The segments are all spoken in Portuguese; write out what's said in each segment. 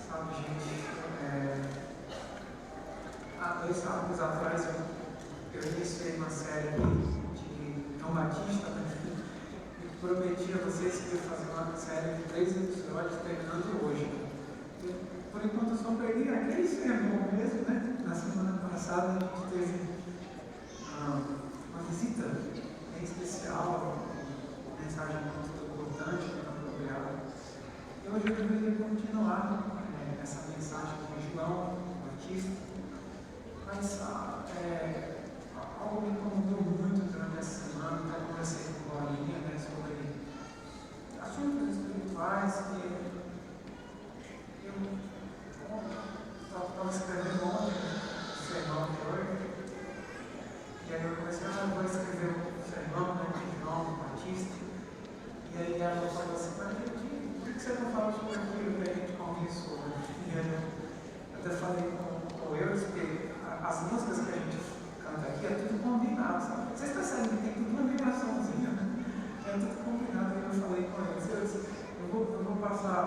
Sabe, gente, há 2 sábados atrás eu iniciei uma série de João Batista, né? E prometi a vocês que ia fazer uma série de 3 episódios terminando hoje. Por enquanto eu só peguei aquele sermão mesmo, né? Na semana passada a gente teve uma visita bem especial, uma mensagem muito importante, muito apropriada. E hoje eu deveria continuar essa mensagem com João Batista, mas algo me incomodou muito durante essa semana. Eu conversei com a Paulinha, né, sobre assuntos espirituais que eu estava escrevendo ontem o sermão de hoje, e aí eu comecei a vou escrever o sermão, né, de João Batista, e aí ela falou assim, mas por que você não fala sobre aquilo que a gente conversou? E eu até falei com eles que as músicas que a gente canta aqui é tudo combinado, sabe? Vocês percebem que tem tudo uma ligaçãozinha, né? É tudo combinado. E eu falei com eles, eu vou passar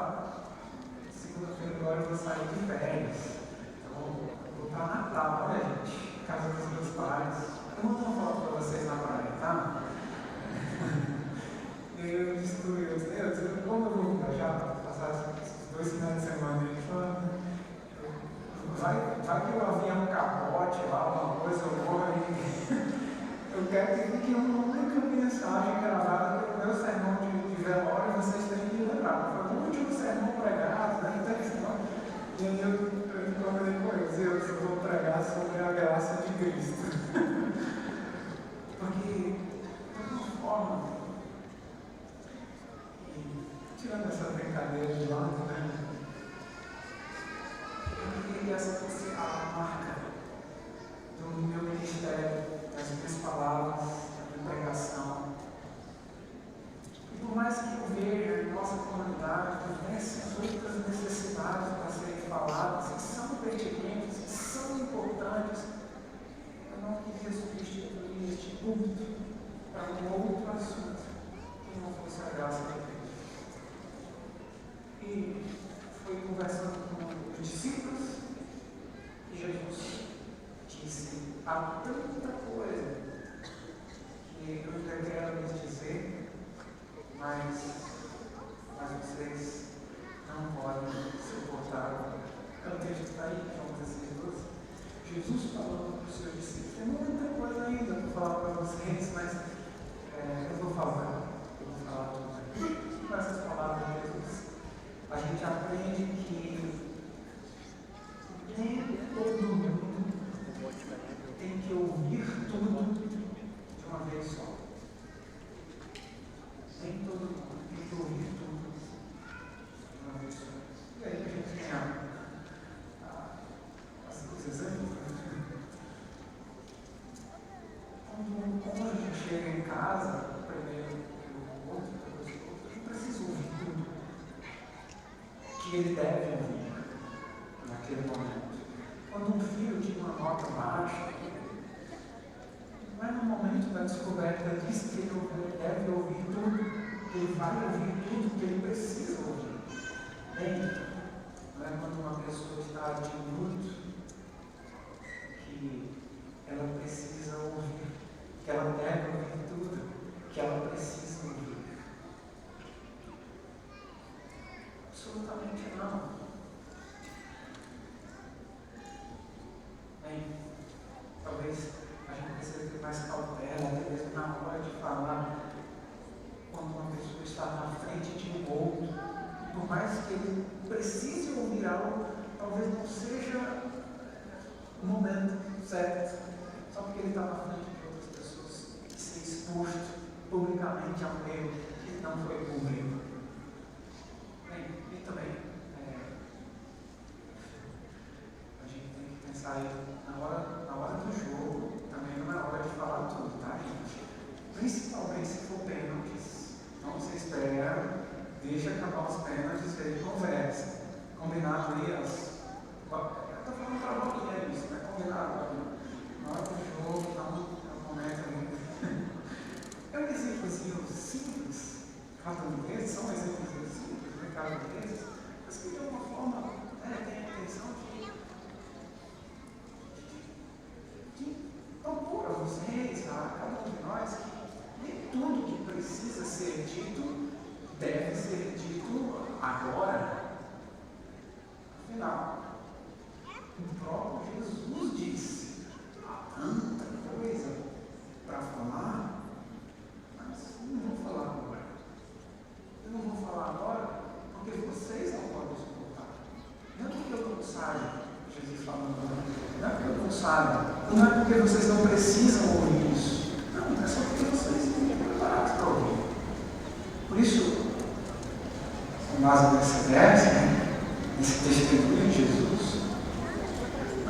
segunda-feira agora, eu vou sair de férias. Então, eu vou para Natal, olha, gente, casa dos meus pais. Eu vou mandar uma foto para vocês na praia, tá? E eu disse para eles, como eu vou viajar para passar esses 2 finais de semana? Ele falou, vai que o avião capote lá, alguma coisa, eu vou aí. Eu quero que fique uma única mensagem gravada pelo meu sermão de velório, vocês têm que lembrar. Foi o último sermão pregado, né? E aí eu combinei com eles, eu vou pregar sobre a graça de Cristo. Porque, de alguma forma, tirando essa brincadeira de lado, né? Eu queria que essa fosse a marca do meu ministério, das minhas palavras, da minha pregação. E por mais que eu veja em nossa comunidade diversas outras necessidades para serem faladas, que são pertinentes, que são importantes, eu não queria substituir este culto para um outro assunto que não fosse a graça de Deus. E foi conversando com os discípulos e Jesus disse: há tanta coisa que eu ainda quero lhes dizer, mas vocês não podem suportar. É o texto que está aí, João 16:12. Jesus falando para os seus discípulos: tem muita coisa ainda para falar para vocês, mas eu vou falar tudo aqui. Com essas palavras de Jesus, a gente aprende que nem todo mundo tem que ouvir tudo de uma vez só. Nem todo mundo tem que ouvir tudo de uma vez só. E aí a gente tem os exemplos. Quando a gente chega em casa, primeiro o outro, depois o outro, a gente precisa ouvir tudo que ele deve ouvir naquele momento. Quando um filho tira uma nota baixa, não é no momento da descoberta disso que ele deve ouvir tudo, que ele vai ouvir tudo que ele precisa ouvir. Bem, não é quando uma pessoa está de luto que ela precisa ouvir, que ela deve ouvir tudo que ela precisa ouvir. Absolutamente não. Bem, talvez a gente precise ter mais cautela, até mesmo na hora de falar, quando uma pessoa está na frente de um outro, por mais que ele precise ouvir algo, talvez não seja o momento certo, só porque ele está na frente de outras pessoas, e ser exposto publicamente a um erro que não foi público. Bem, e também, a gente tem que pensar aí, na hora do jogo, também não é hora de falar tudo, tá, gente? Principalmente se for pênaltis. Não se espera, deixa acabar os pênaltis e aí conversa. Combinado aí, eu estou falando para você, é isso, né? Combinado ali. Na hora do jogo, não momento ali. É um exemplo simples, cada um deles, são exemplos simples, né? Cada um deles, mas que de alguma forma necessário. Jesus falando, não é porque não sabem, não é porque vocês não precisam ouvir isso. Não, é só porque vocês não estão preparados para ouvir. Por isso, com base nessa ideia, nesse testemunho de Jesus,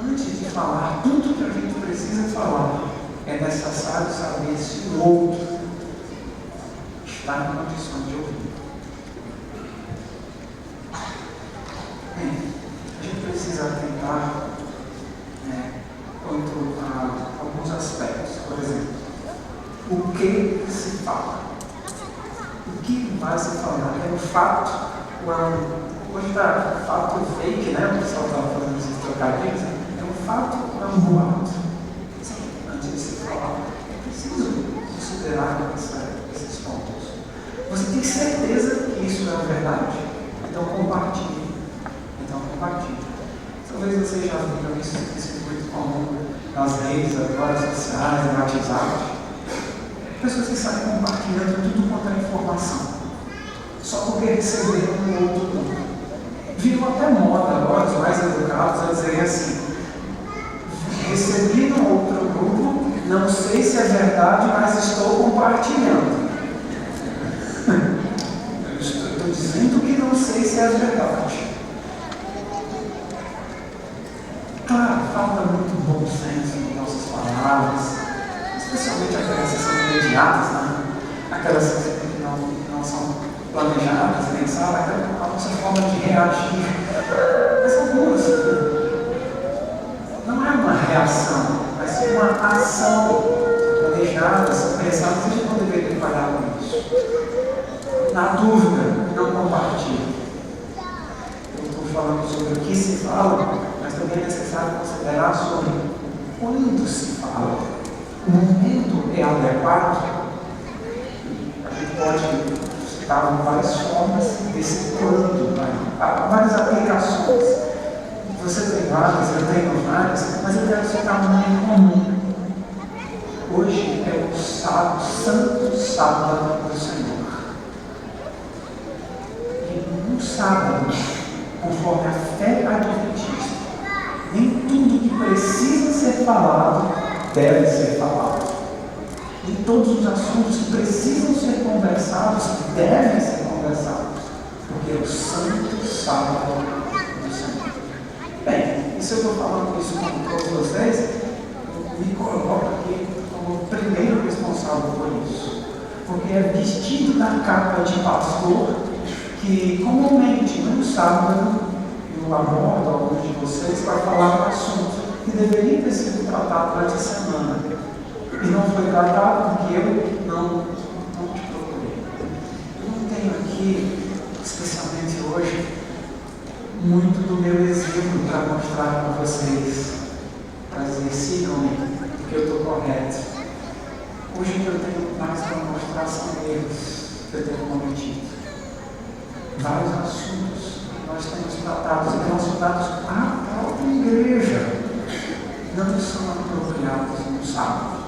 antes de falar tudo que a gente precisa falar, é necessário saber se o outro está em condições de ouvir. Bem, a gente precisa atentar quanto a alguns aspectos. Por exemplo, o que se fala? O que vai se falar? É um fato? Hoje está fato fake, né? O pessoal estava fazendo esses trocadilhos. É um fato ou é um boato? Sim, antes de se falar, é preciso considerar esses pontos. Você tem certeza que isso é verdade? Então compartilhe. Talvez vocês já viram isso muito comum nas redes agora sociais, no WhatsApp. Pessoas que saem compartilhando tudo quanto é informação, só porque receberam um outro grupo. Virou até moda agora, os mais educados, a dizerem assim: recebi no outro grupo, não sei se é verdade, mas estou compartilhando. Eu estou dizendo que não sei se é verdade. Claro, falta muito bom senso em nossas palavras, especialmente aquelas que são imediatas, né? Aquelas que não são planejadas, nem sabem, a nossa forma de reagir. Mas algumas não é uma reação, mas sim uma ação planejada, pensada, a gente não deveria trabalhar com isso. Na dúvida, não compartilhe. Eu estou falando sobre o que se fala, mas também é necessário considerar sobre quando se fala. O momento é adequado. A gente pode citar várias formas desse quando, há várias aplicações. Você tem várias, eu tenho várias, mas eu quero citar uma em comum. Hoje é o Santo Sábado do Senhor. E no sábado, conforme a fé adventista, nem tudo que precisa ser falado deve ser falado. Nem todos os assuntos que precisam ser conversados devem ser conversados, porque é o Santo Sábado do Senhor. Bem, e se eu estou falando isso com todos vocês, eu me coloco aqui como o primeiro responsável por isso, porque é vestido da capa de pastor que comumente no sábado eu abordo alguns de vocês para falar de um assunto que deveria ter sido tratado durante a semana e não foi tratado porque eu não te procurei. Eu não tenho aqui, especialmente hoje, muito do meu exemplo para mostrar para vocês, para dizer sigam-me, porque eu estou correto. Hoje o que eu tenho mais para mostrar são erros que eu tenho cometido. Vários assuntos que nós temos tratados relacionados à própria igreja não são apropriados no sábado.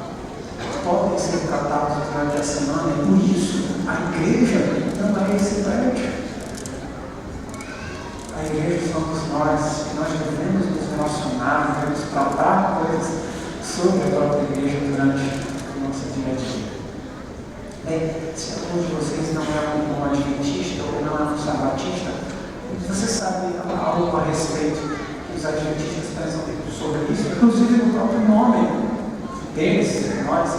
Podem ser tratados durante a semana e por isso a igreja não é esse prédio. A igreja somos nós e nós devemos nos relacionar, devemos tratar coisas sobre a própria igreja durante o nosso dia a dia. Bem, se algum de vocês não é um adventista ou não é um sabatista, você sabe algo a respeito que os adventistas pensam sobre isso, inclusive no próprio nome deles, nós,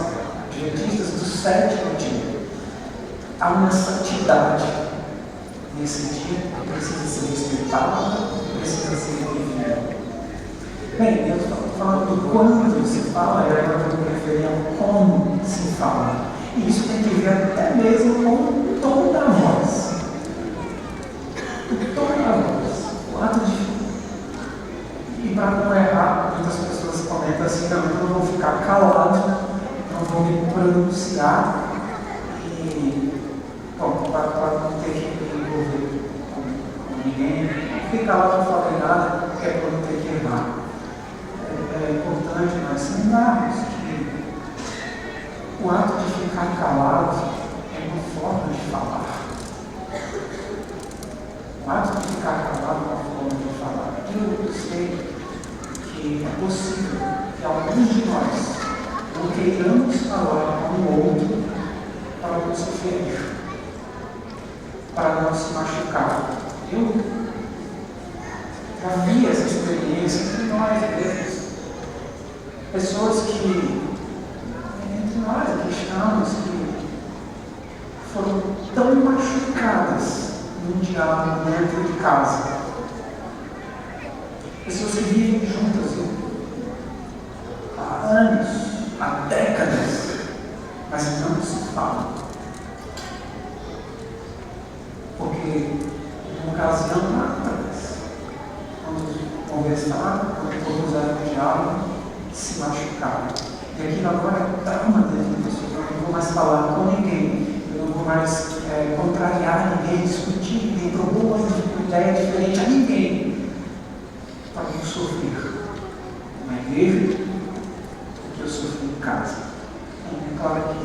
adventistas do sétimo dia. Há uma santidade nesse dia que precisa ser respeitada, precisa ser vivida. Bem, eu estou falando do quando se fala, e agora eu me referi ao como se fala. E isso tem que ver até mesmo com o tom da voz. O tom da voz. O ato de. E para não errar, muitas pessoas comentam assim: não, eu não vou ficar calado, não vou me pronunciar. E, bom, para não ter que me envolver com ninguém, ficar lá não falei nada, porque é para não ter que errar. É importante nós lembrarmos que o ato de ficar calado é uma forma de falar. O ato de ficar calado é uma forma de falar. Eu sei que é possível que alguns de nós não queiramos falar com o outro para não se ferir, para não se machucar. Eu já vi essa experiência entre nós mesmos. Pessoas que, entre nós aqui estamos, que foram tão machucadas num diálogo dentro de casa. Pessoas que vivem juntas há anos, há décadas, mas não se falam. Porque, numa ocasião lá atrás, quando conversaram, quando propuseram um diálogo, se machucaram. E aquilo agora é um trauma dentro da pessoa. Eu não vou mais falar com ninguém, eu não vou mais contrariar ninguém, discutir ninguém, propor uma ideia diferente a ninguém, para não sofrer na igreja do que eu sofri em casa. É claro que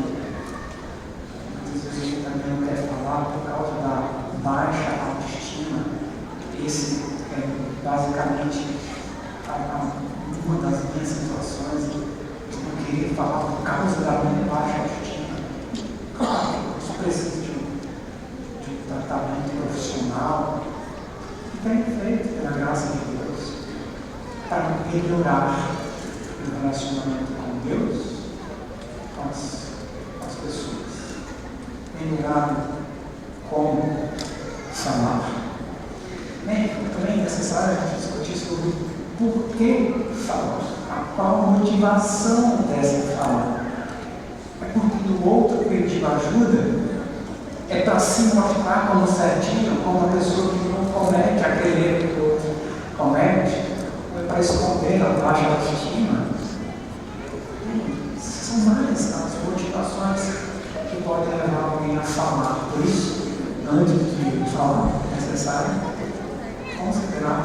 muitas vezes a gente também não quer falar por causa da baixa autoestima. Esse é basicamente uma das minhas situações de não querer falar por causa da minha baixa autoestima. Claro, eu preciso de um tratamento profissional bem feito pela graça de Deus para melhorar o relacionamento com Deus, com as pessoas. Melhorar como falar. Bem, também é necessário a gente discutir sobre por que falar, qual a motivação dessa fala. É porque o outro pediu ajuda, é para se mostrar como certinho, como uma pessoa que não comete aquele erro que o outro comete, ou é para esconder a baixa autoestima. São várias as motivações que podem levar alguém a falar. Por isso, antes de falar, é necessário considerar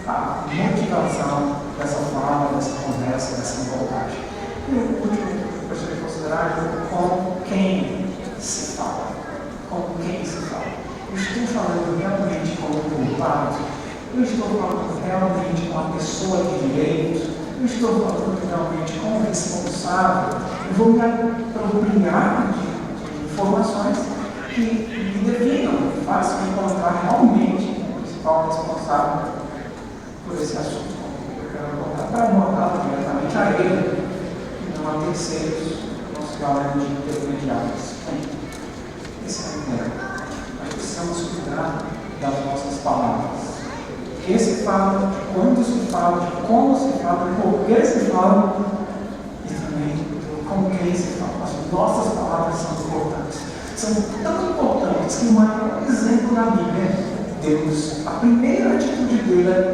a motivação dessa fala, dessa conversa, dessa abordagem. E o último que eu gostaria de considerar é com quem se fala. Com quem se fala. Eu estou falando realmente com o culpado? Eu estou falando realmente com a pessoa de direito? Eu estou falando realmente com o responsável? Eu vou me apropriar de informações que me definem, façam encontrar realmente o principal responsável por esse assunto. Eu quero abordar para abordar diretamente a ele e não a terceiros, não se fala de intermediários. Esse é o primeiro. Nós precisamos cuidar das nossas palavras. O que se fala, de quando se fala, de como se fala, de por que se fala e também com quem se fala. As nossas palavras são importantes. São tão importantes que o maior exemplo da Bíblia é Deus. A primeira atitude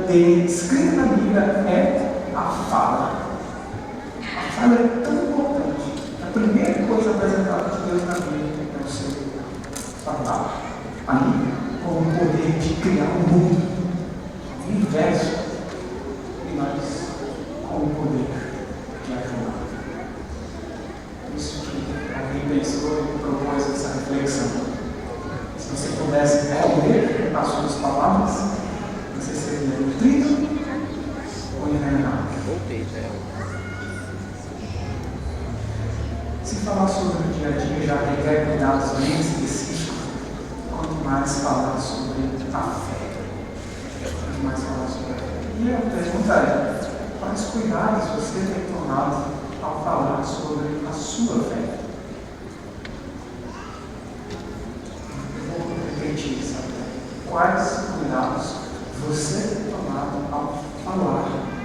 dele, escrita na Bíblia, é a fala. A fala é tão importante. A primeira coisa apresentada de Deus na Bíblia é o seu falar. Aí, com o poder de criar um mundo, o universo, e nós com o poder de ajudar. Por isso que alguém pensou e propôs essa reflexão. Se você pudesse comer as suas palavras, você seria nutrido ou envenenado? Se falar sobre o dia a dia já requer cuidados bem específicos, quanto mais falar sobre a fé. Quanto mais falar sobre a fé. E a pergunta é: quais cuidados você tem tomado ao falar sobre a sua fé? Eu vou repetir isso. Quais cuidados você tem tomado ao falar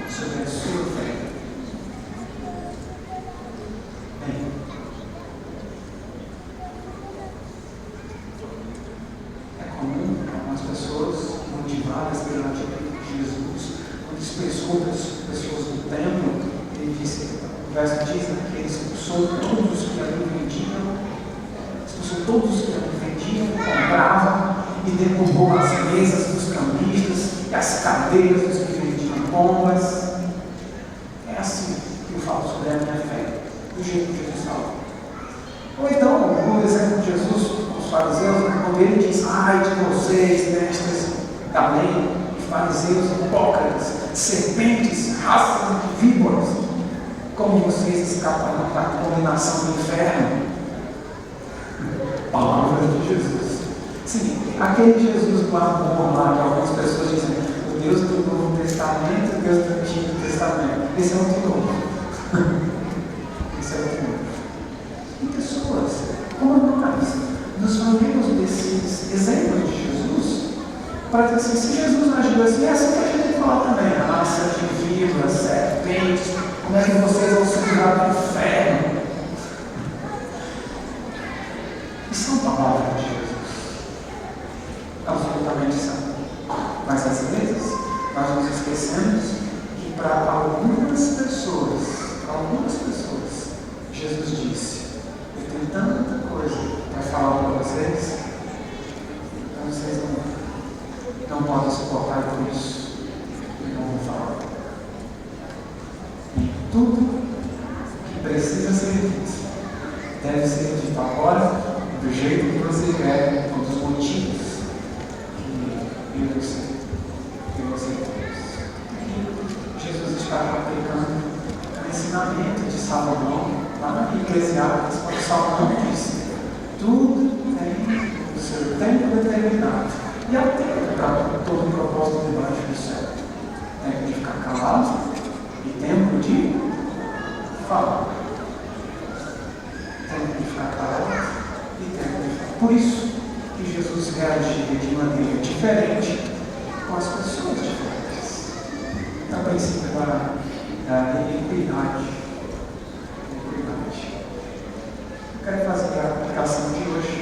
sobre a sua fé? Bem, é comum algumas pessoas motivadas pela atitude de Jesus, quando expulsou pessoas do templo, ele disse, o verso diz que ele expulsou todos os que ali vendiam, compravam e derrubou as mesas dos cambistas e as cadeiras dos que vendiam pombas. É assim que eu falo sobre a minha fé, do jeito que Jesus fala. Ou então, no exemplo de Jesus, os fariseus, quando ele diz, ai de vocês, mestres da lei, fariseus, hipócritas, serpentes, raças de víboras, como vocês escaparão da condenação do inferno? Palavras de Jesus. Sim, aquele Jesus do amor lá, que algumas pessoas dizem, o Deus do Novo Testamento, o Deus do Antigo Testamento. Esse é outro novo. Esse é outro novo. E pessoas, como nós, nos valemos desses exemplos de Jesus, para dizer assim, se Jesus agiu assim, é assim que a gente tem que falar também. Raça de víboras, serpentes, como é que vocês vão se livrar do inferno? E são palavras de Jesus. Absolutamente são. Mas às vezes, nós nos esquecemos que para algumas pessoas, Jesus disse, eu tenho tanta coisa para falar para vocês, então vocês não podem suportar por isso, e não vou falar. E tudo que precisa ser dito, deve ser dito agora, do jeito que você quer, com os motivos que você fez. Jesus está aplicando o ensinamento de Salomão, lá na Eclesiastes, quando Salomão disse, tudo tem o seu tempo determinado. E há tempo para todo o propósito debaixo do céu. Tempo de ficar calado e tempo de falar. Tempo de ficar calado e tempo de falar. Por isso que Jesus reagia de maneira diferente com as pessoas diferentes. Então, o princípio da equidade. Eu quero fazer a aplicação de hoje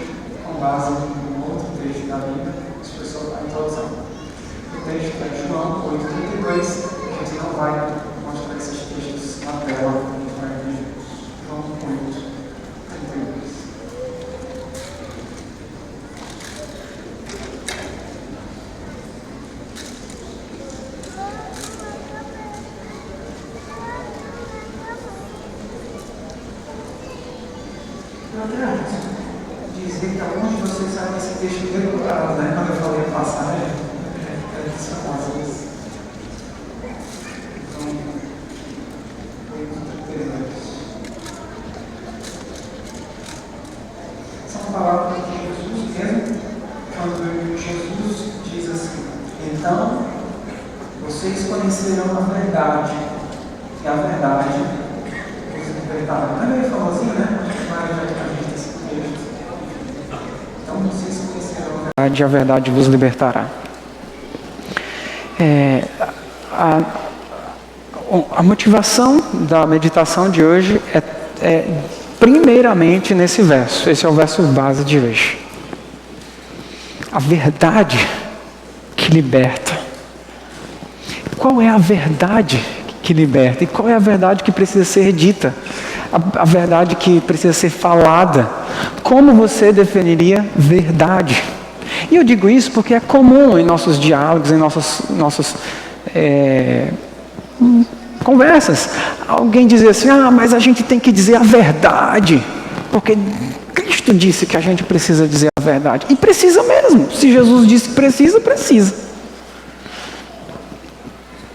com base em um outro texto da Bíblia, expressou a introdução. O texto é João 8,32, a gente não vai mostrar esses textos na tela, a gente vai ver João 8,32. Dizer que alguns de vocês sabem esse texto decorado, né? Quando eu falei passar, né? São às vezes. Então, foi muito interessante. São palavras de Jesus mesmo, quando Jesus diz assim, então, vocês conhecerão a verdade, e a verdade os libertará. Não é meio famosinho, né? Então vocês conhecerão a verdade vos libertará. A motivação da meditação de hoje é primeiramente nesse verso. Esse é o verso base de hoje. A verdade que liberta. Qual é a verdade que liberta? E qual é a verdade que precisa ser dita? A verdade que precisa ser falada. Como você definiria verdade? E eu digo isso porque é comum em nossos diálogos, em nossas conversas, alguém dizer assim, mas a gente tem que dizer a verdade, porque Cristo disse que a gente precisa dizer a verdade. E precisa mesmo. Se Jesus disse que precisa, precisa.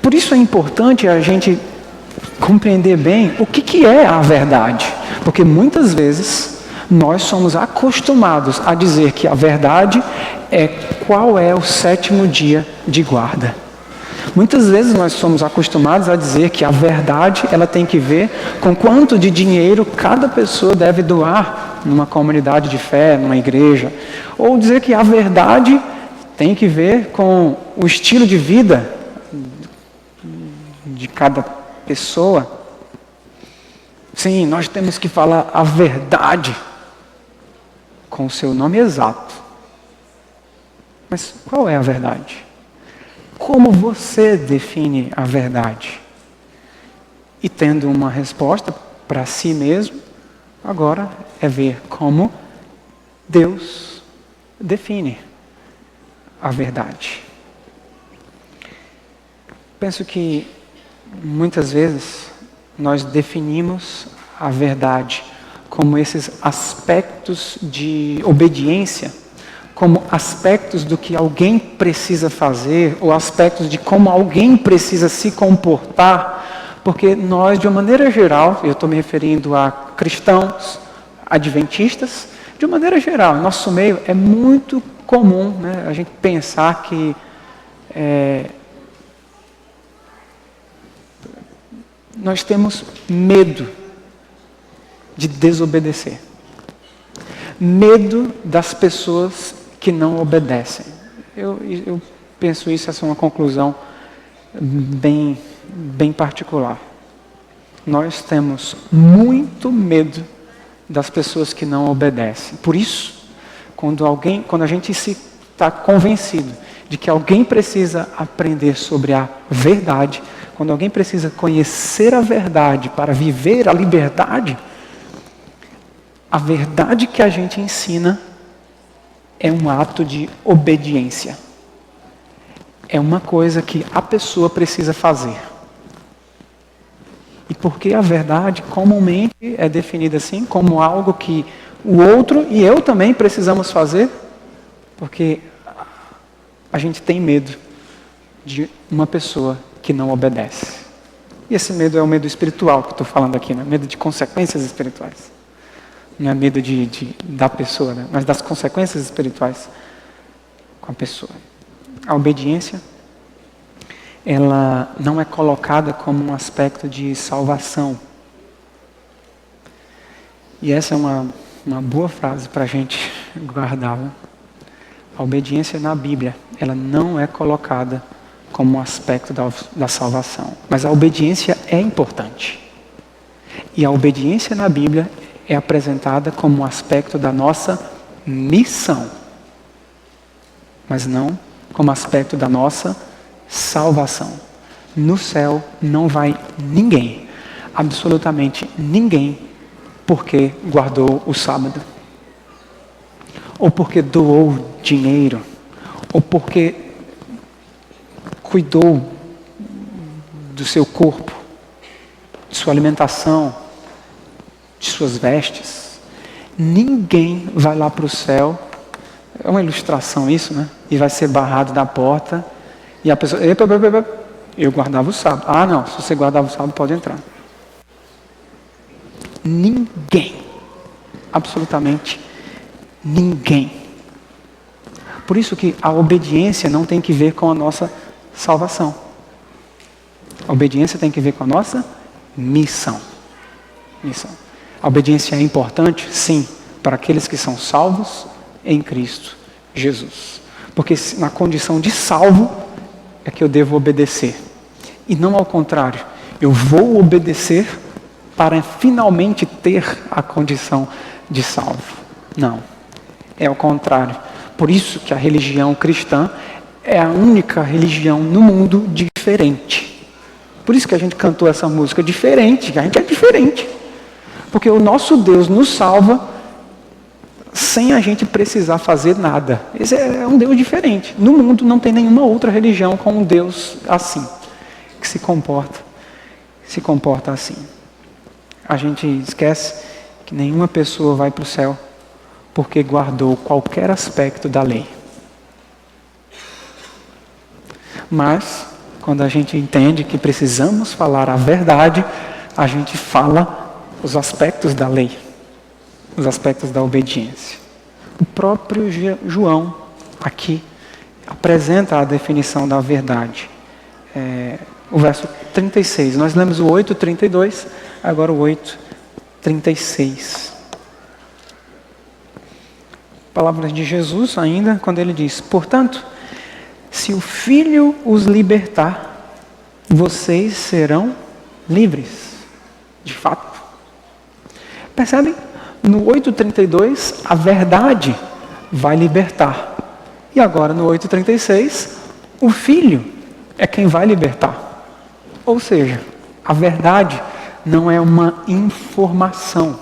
Por isso é importante a gente compreender bem o que é a verdade. Porque muitas vezes nós somos acostumados a dizer que a verdade é qual é o 7º dia de guarda. Muitas vezes nós somos acostumados a dizer que a verdade ela tem que ver com quanto de dinheiro cada pessoa deve doar numa comunidade de fé, numa igreja. Ou dizer que a verdade tem que ver com o estilo de vida de cada pessoa. Sim, nós temos que falar a verdade com o seu nome exato. Mas qual é a verdade? Como você define a verdade? E tendo uma resposta para si mesmo, agora é ver como Deus define a verdade. Penso que muitas vezes nós definimos a verdade como esses aspectos de obediência como aspectos do que alguém precisa fazer, ou aspectos de como alguém precisa se comportar, porque nós, de uma maneira geral, eu estou me referindo a cristãos, adventistas, de uma maneira geral, em nosso meio é muito comum, né, a gente pensar que nós temos medo de desobedecer. Medo das pessoas que não obedecem. Eu penso isso, essa é uma conclusão bem particular. Nós temos muito medo das pessoas que não obedecem. Por isso, quando a gente está convencido de que alguém precisa aprender sobre a verdade, quando alguém precisa conhecer a verdade para viver a liberdade, a verdade que a gente ensina é um ato de obediência. É uma coisa que a pessoa precisa fazer. E porque a verdade comumente é definida assim, como algo que o outro e eu também precisamos fazer, porque a gente tem medo de uma pessoa que não obedece. E esse medo é o medo espiritual que eu estou falando aqui, né? Medo de consequências espirituais. Não é medo da pessoa, né? Mas das consequências espirituais com a pessoa. A obediência, ela não é colocada como um aspecto de salvação. E essa é uma boa frase para a gente guardar. Né? A obediência na Bíblia, ela não é colocada como um aspecto da salvação. Mas a obediência é importante. E a obediência na Bíblia é apresentada como um aspecto da nossa missão. Mas não como aspecto da nossa salvação. No céu não vai ninguém, absolutamente ninguém, porque guardou o sábado. Ou porque doou dinheiro. Ou porque cuidou do seu corpo, de sua alimentação, de suas vestes. Ninguém vai lá para o céu, é uma ilustração isso, né? E vai ser barrado na porta, e a pessoa, eu guardava o sábado. Ah, não, se você guardava o sábado, pode entrar. Ninguém, absolutamente ninguém. Por isso que a obediência não tem que ver com a nossa salvação. A obediência tem que ver com a nossa missão. A obediência é importante, sim, para aqueles que são salvos em Cristo Jesus. Porque na condição de salvo é que eu devo obedecer. E não ao contrário. Eu vou obedecer para finalmente ter a condição de salvo. Não. É ao contrário. Por isso que a religião cristã é a única religião no mundo diferente. Por isso que a gente cantou essa música diferente. A gente é diferente. Porque o nosso Deus nos salva sem a gente precisar fazer nada. Esse é um Deus diferente. No mundo não tem nenhuma outra religião com um Deus assim, que se comporta assim. A gente esquece que nenhuma pessoa vai para o céu porque guardou qualquer aspecto da lei. Mas, quando a gente entende que precisamos falar a verdade, a gente fala os aspectos da lei, os aspectos da obediência. O próprio João, aqui, apresenta a definição da verdade. O verso 36. Nós lemos o 8:32, agora o 8:36. Palavras de Jesus ainda, quando ele diz: portanto, se o Filho os libertar, vocês serão livres. De fato. Percebem? No 8:32, a verdade vai libertar. E agora no 8:36, o Filho é quem vai libertar. Ou seja, a verdade não é uma informação.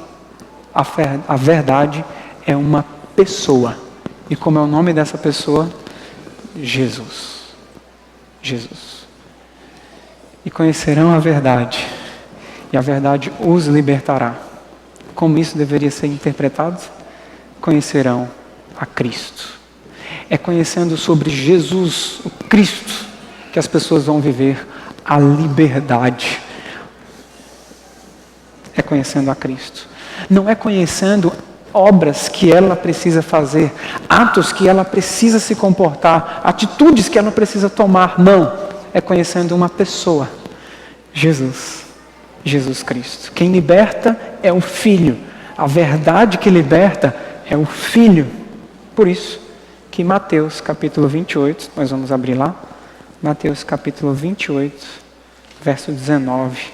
A verdade é uma pessoa. E como é o nome dessa pessoa? Jesus. Jesus. E conhecerão a verdade. E a verdade os libertará. Como isso deveria ser interpretado? Conhecerão a Cristo. É conhecendo sobre Jesus, o Cristo, que as pessoas vão viver a liberdade. É conhecendo a Cristo. Não é conhecendo obras que ela precisa fazer, atos que ela precisa se comportar, atitudes que ela precisa tomar. Não. É conhecendo uma pessoa. Jesus Cristo. Quem liberta é o Filho. A verdade que liberta é o Filho. Por isso que Mateus capítulo 28, nós vamos abrir lá, Mateus capítulo 28, verso 19.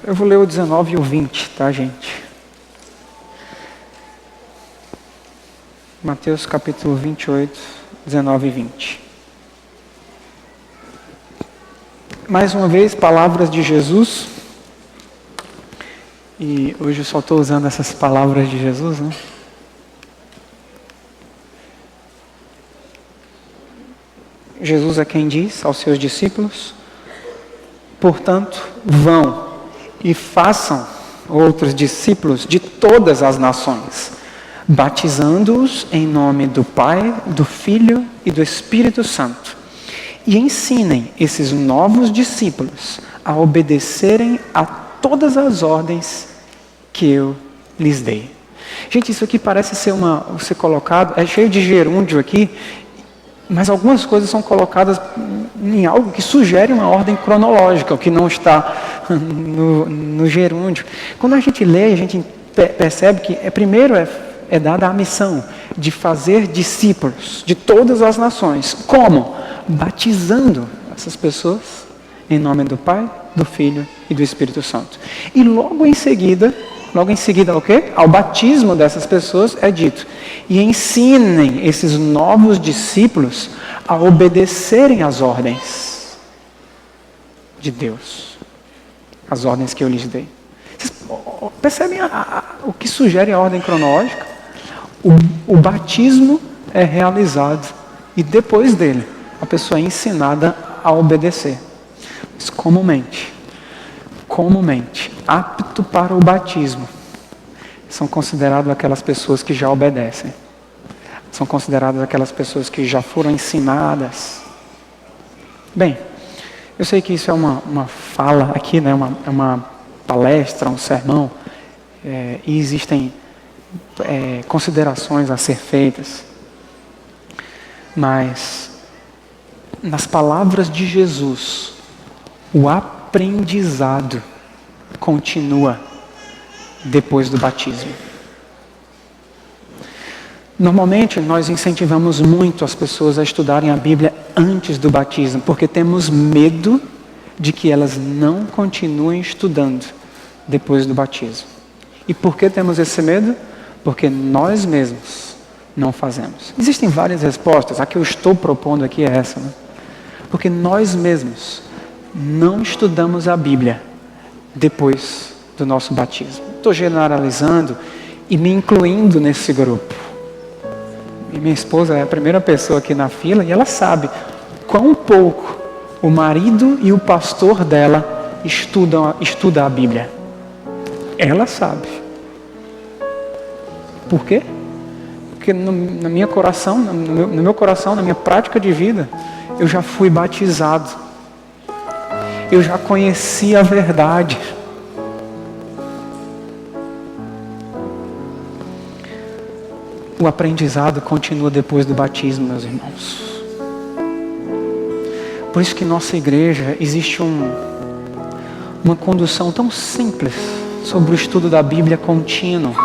Eu vou ler o 19 e o 20, tá, gente? Mateus capítulo 28, 19 e 20. Mais uma vez, palavras de Jesus. E hoje eu só estou usando essas palavras de Jesus, né? Jesus é quem diz aos seus discípulos: portanto, vão e façam outros discípulos de todas as nações, batizando-os em nome do Pai, do Filho e do Espírito Santo. E ensinem esses novos discípulos a obedecerem a todas as ordens que eu lhes dei. Gente, isso aqui parece ser colocado, é cheio de gerúndio aqui, mas algumas coisas são colocadas em algo que sugere uma ordem cronológica, o que não está no gerúndio. Quando a gente lê, a gente percebe que primeiro é dada a missão de fazer discípulos de todas as nações. Como? Batizando essas pessoas em nome do Pai, do Filho e do Espírito Santo. E logo em seguida o quê? Ao batismo dessas pessoas é dito: e ensinem esses novos discípulos a obedecerem às ordens de Deus, as ordens que eu lhes dei. Vocês percebem o que sugere a ordem cronológica? O batismo é realizado e depois dele a pessoa é ensinada a obedecer. Mas comumente, apto para o batismo, são consideradas aquelas pessoas que já obedecem. São consideradas aquelas pessoas que já foram ensinadas. Bem, eu sei que isso é uma fala aqui, né? É uma palestra, um sermão, e existem considerações a ser feitas. Mas, nas palavras de Jesus, o aprendizado continua depois do batismo. Normalmente, nós incentivamos muito as pessoas a estudarem a Bíblia antes do batismo, porque temos medo de que elas não continuem estudando depois do batismo. E por que temos esse medo? Porque nós mesmos não fazemos. Existem várias respostas, a que eu estou propondo aqui é essa, né? Porque nós mesmos não estudamos a Bíblia depois do nosso batismo. Estou generalizando e me incluindo nesse grupo. E minha esposa é a primeira pessoa aqui na fila e ela sabe quão pouco o marido e o pastor dela estudam a Bíblia. Ela sabe. Por quê? Porque no meu coração, na minha prática de vida, eu já fui batizado. Eu já conheci a verdade. O aprendizado continua depois do batismo, meus irmãos. Por isso que em nossa igreja existe uma condução tão simples sobre o estudo da Bíblia contínuo.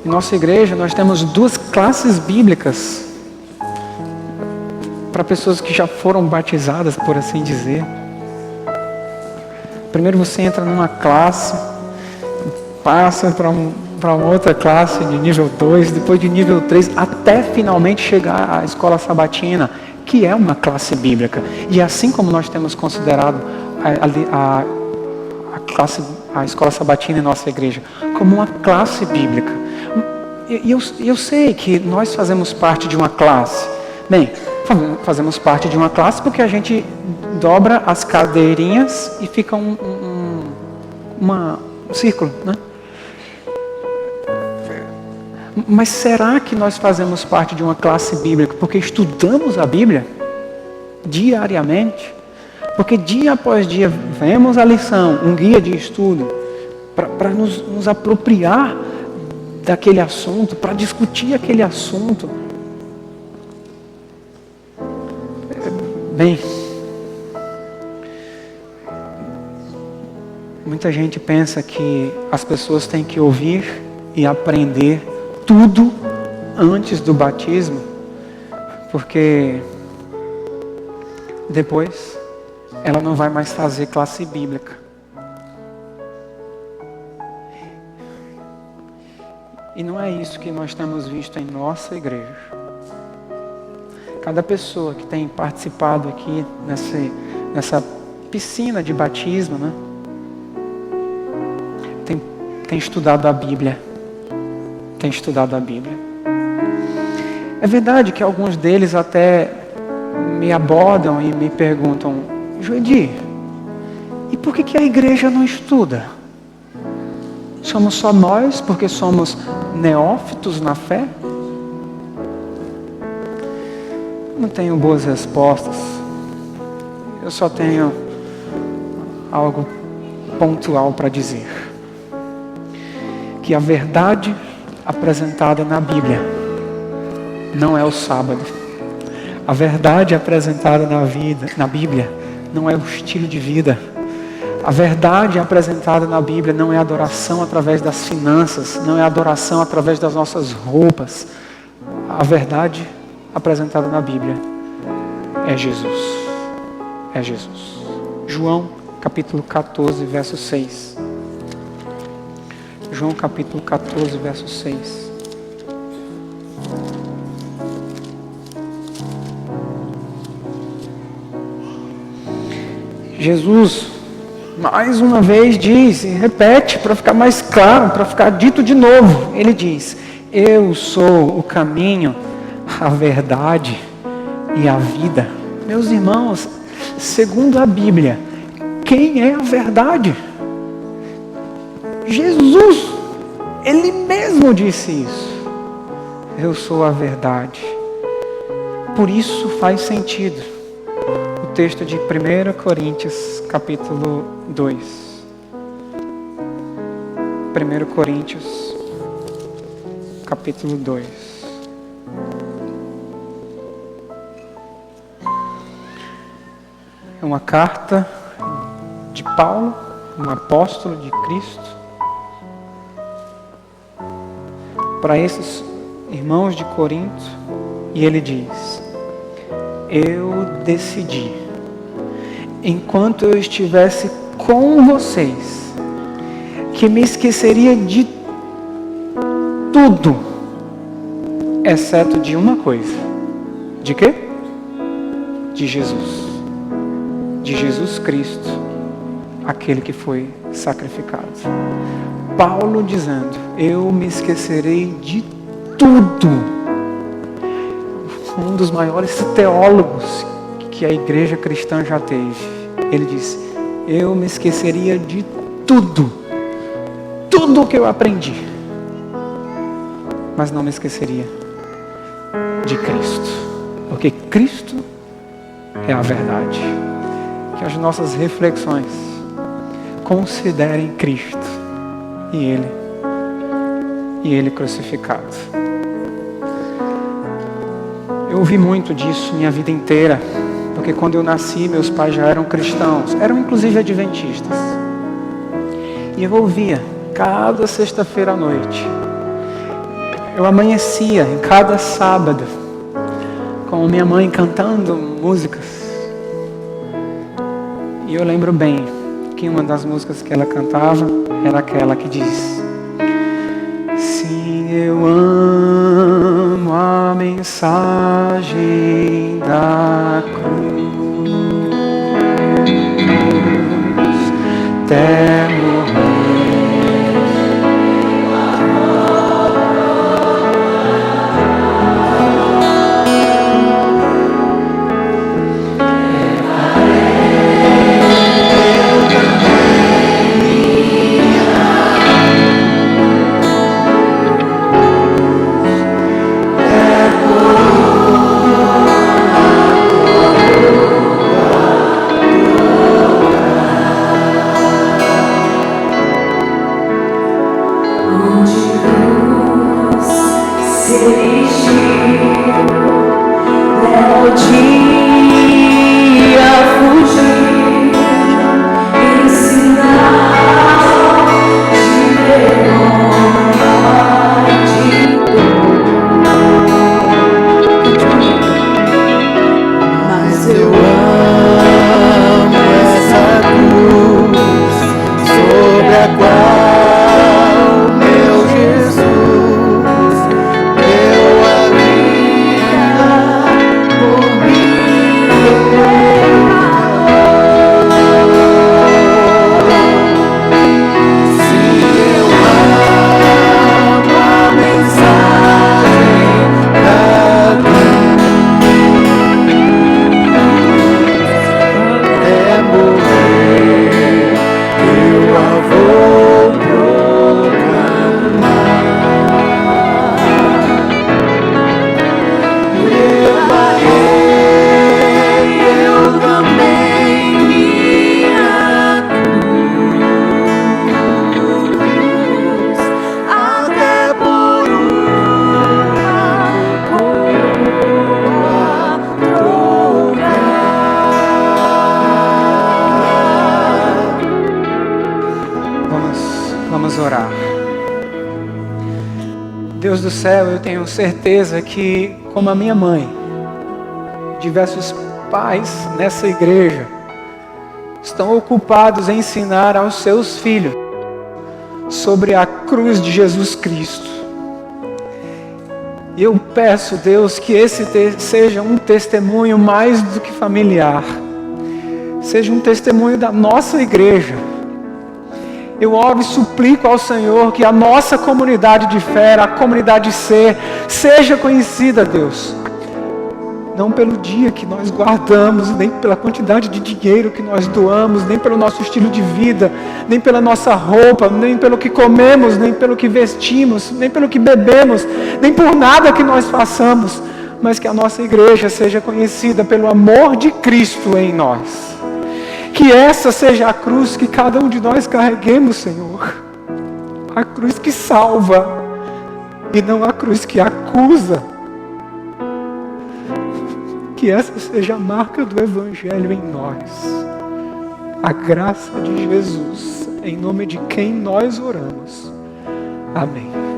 Em nossa igreja nós temos 2 classes bíblicas para pessoas que já foram batizadas, por assim dizer. Primeiro você entra numa classe, passa para uma outra classe de nível 2, depois de nível 3, até finalmente chegar à escola sabatina, que é uma classe bíblica. E assim como nós temos considerado a escola sabatina em nossa igreja como uma classe bíblica. E eu sei que nós fazemos parte de uma classe. Bem, fazemos parte de uma classe porque a gente dobra as cadeirinhas e fica um círculo, né? Mas será que nós fazemos parte de uma classe bíblica porque estudamos a Bíblia diariamente? Porque dia após dia vemos a lição, um guia de estudo, para nos apropriar daquele assunto, para discutir aquele assunto. Bem, muita gente pensa que as pessoas têm que ouvir e aprender tudo antes do batismo, porque depois ela não vai mais fazer classe bíblica. E não é isso que nós temos visto em nossa igreja. Cada pessoa que tem participado aqui nessa piscina de batismo, né, tem estudado a Bíblia. Tem estudado a Bíblia. É verdade que alguns deles até me abordam e me perguntam: Joedi, e por que a igreja não estuda? Somos só nós porque somos neófitos na fé? Não tenho boas respostas. Eu só tenho algo pontual para dizer. Que a verdade apresentada na Bíblia não é o sábado. A verdade apresentada na Bíblia não é o estilo de vida. A verdade apresentada na Bíblia não é adoração através das finanças, não é adoração através das nossas roupas. A verdade apresentada na Bíblia é Jesus. É Jesus. João capítulo 14, verso 6. João capítulo 14, verso 6. Jesus, mais uma vez diz, e repete para ficar mais claro, para ficar dito de novo. Ele diz: eu sou o caminho, a verdade e a vida. Meus irmãos, segundo a Bíblia, quem é a verdade? Jesus, Ele mesmo disse isso. Eu sou a verdade. Por isso faz sentido o texto de 1 Coríntios capítulo 2. 1 Coríntios capítulo 2. É uma carta de Paulo, um apóstolo de Cristo, para esses irmãos de Corinto, e ele diz: eu decidi, enquanto eu estivesse com vocês, que me esqueceria de tudo, exceto de uma coisa. De quê? De Jesus. De Jesus Cristo, aquele que foi sacrificado. Paulo dizendo: eu me esquecerei de tudo. Um dos maiores teólogos que a igreja cristã já teve. Ele disse: eu me esqueceria de tudo. Tudo o que eu aprendi. Mas não me esqueceria de Cristo. Porque Cristo é a verdade. Que as nossas reflexões considerem Cristo e Ele crucificado. Eu ouvi muito disso minha vida inteira, porque quando eu nasci, meus pais já eram cristãos, eram inclusive adventistas. E eu ouvia cada sexta-feira à noite. Eu amanhecia em cada sábado com minha mãe cantando músicas. E eu lembro bem que uma das músicas que ela cantava era aquela que diz: sim, eu amo a mensagem da cruz, até morrer. Vamos orar. Deus do céu, eu tenho certeza que, como a minha mãe, diversos pais nessa igreja estão ocupados em ensinar aos seus filhos sobre a cruz de Jesus Cristo. E eu peço, Deus, que esse seja um testemunho mais do que familiar, seja um testemunho da nossa igreja. Eu oro e suplico ao Senhor que a nossa comunidade de fé, a comunidade C, seja conhecida, Deus. Não pelo dia que nós guardamos, nem pela quantidade de dinheiro que nós doamos, nem pelo nosso estilo de vida, nem pela nossa roupa, nem pelo que comemos, nem pelo que vestimos, nem pelo que bebemos, nem por nada que nós façamos, mas que a nossa igreja seja conhecida pelo amor de Cristo em nós. Que essa seja a cruz que cada um de nós carreguemos, Senhor. A cruz que salva e não a cruz que acusa. Que essa seja a marca do Evangelho em nós. A graça de Jesus, em nome de quem nós oramos. Amém.